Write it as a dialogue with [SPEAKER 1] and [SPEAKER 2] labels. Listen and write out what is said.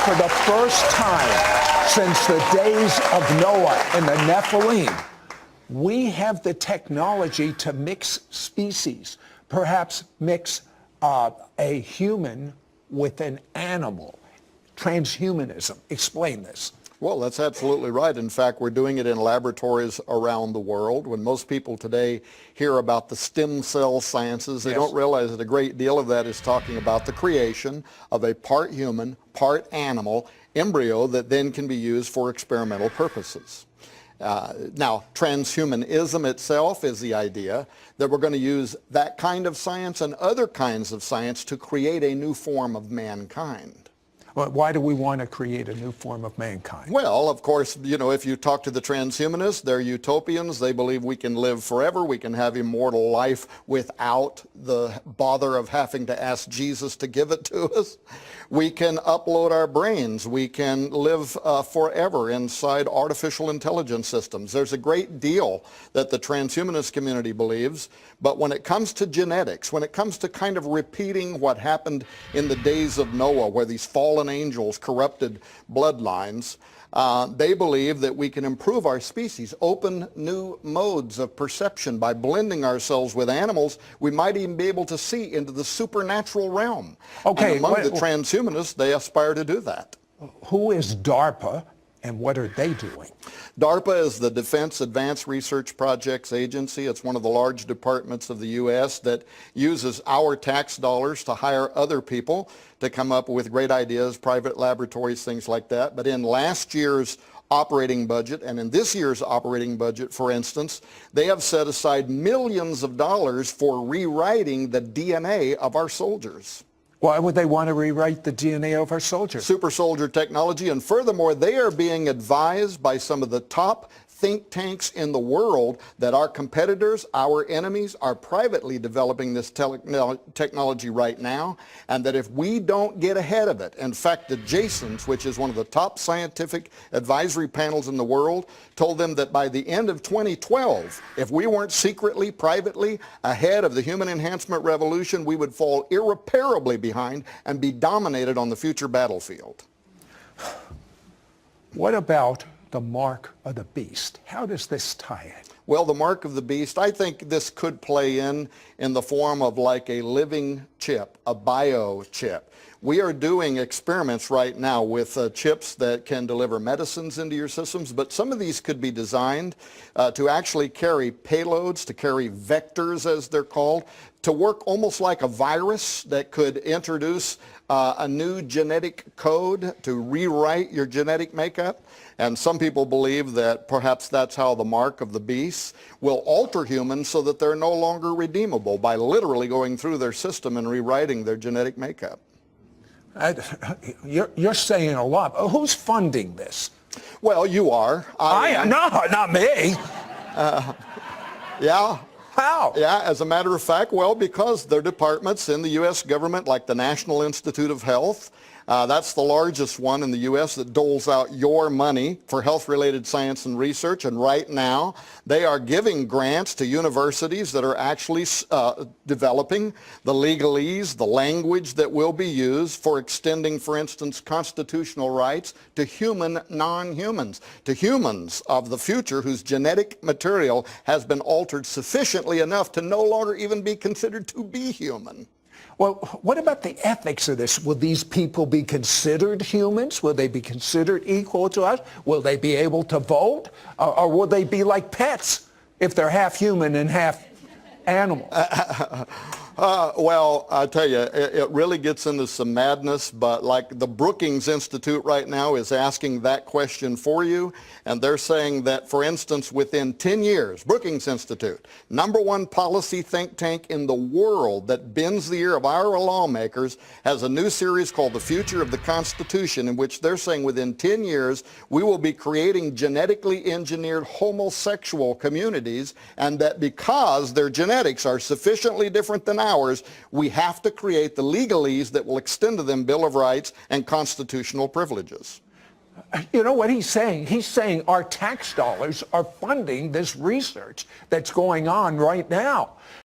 [SPEAKER 1] for the first time since the days of Noah and the Nephilim, we have the technology to mix species, perhaps mix a human with an animal. Transhumanism. Explain this.
[SPEAKER 2] Well, that's absolutely right. In fact, we're doing it in laboratories around the world. When most people today hear about the stem cell sciences, they don't realize that a great deal of that is talking about the creation of a part human, part animal embryo that then can be used for experimental purposes. Now, transhumanism itself is the idea that we're going to use that kind of science and other kinds of science to create a new form of mankind.
[SPEAKER 1] Why do we want to create a new form of mankind?
[SPEAKER 2] Well, of course, you know, if you talk to the transhumanists, they're utopians. They believe we can live forever. We can have immortal life without the bother of having to ask Jesus to give it to us. We can upload our brains. We can live forever inside artificial intelligence systems. There's a great deal that the transhumanist community believes, but when it comes to genetics, when it comes to kind of repeating what happened in the days of Noah, where these fallen angels corrupted bloodlines, they believe that we can improve our species, open new modes of perception. By blending ourselves with animals, we might even be able to see into the supernatural realm.
[SPEAKER 1] Okay,
[SPEAKER 2] and among the transhumanists, they aspire to do that.
[SPEAKER 1] Who is DARPA and what are they doing?
[SPEAKER 2] DARPA is the Defense Advanced Research Projects Agency. It's one of the large departments of the U.S. that uses our tax dollars to hire other people to come up with great ideas, private laboratories, things like that. But in last year's operating budget and in this year's operating budget, for instance, they have set aside millions of dollars for rewriting the DNA of our soldiers.
[SPEAKER 1] Why would they want to rewrite the DNA of our soldiers?
[SPEAKER 2] Super soldier technology, and furthermore, they are being advised by some of the top think tanks in the world that our competitors, our enemies, are privately developing this technology right now, and that if we don't get ahead of it, in fact, the Jasons, which is one of the top scientific advisory panels in the world, told them that by the end of 2012, if we weren't secretly, privately ahead of the human enhancement revolution, we would fall irreparably behind and be dominated on the future battlefield.
[SPEAKER 1] What about the mark of the beast? How does this tie in?
[SPEAKER 2] Well, the mark of the beast, I think this could play in the form of like a living chip, a biochip. We are doing experiments right now with chips that can deliver medicines into your systems, but some of these could be designed to actually carry payloads, to carry vectors, as they're called, to work almost like a virus that could introduce a new genetic code to rewrite your genetic makeup. And some people believe that perhaps that's how the mark of the beast will alter humans so that they're no longer redeemable by literally going through their system and rewriting their genetic makeup.
[SPEAKER 1] You're saying a lot. Who's funding this?
[SPEAKER 2] Well, you are.
[SPEAKER 1] I am. No, not me.
[SPEAKER 2] Yeah.
[SPEAKER 1] How?
[SPEAKER 2] Yeah, as a matter of fact, well, because there are departments in the U.S. government like the National Institute of Health. That's the largest one in the U.S. that doles out your money for health-related science and research. And right now, they are giving grants to universities that are actually developing the legalese, the language that will be used for extending, for instance, constitutional rights to human non-humans, to humans of the future whose genetic material has been altered sufficiently enough to no longer even be considered to be human.
[SPEAKER 1] Well, what about the ethics of this? Will these people be considered humans? Will they be considered equal to us? Will they be able to vote? Or will they be like pets if they're half human and half animal?
[SPEAKER 2] Well, I tell you, it really gets into some madness, but like the Brookings Institute right now is asking that question for you, and they're saying that, for instance, within 10 years, Brookings Institute, #1 policy think tank in the world that bends the ear of our lawmakers, has a new series called The Future of the Constitution, in which they're saying within 10 years, we will be creating genetically engineered homosexual communities, and that because their genetics are sufficiently different than ours, we have to create the legalese that will extend to them Bill of Rights and constitutional privileges.
[SPEAKER 1] You know what he's saying? He's saying our tax dollars are funding this research that's going on right now.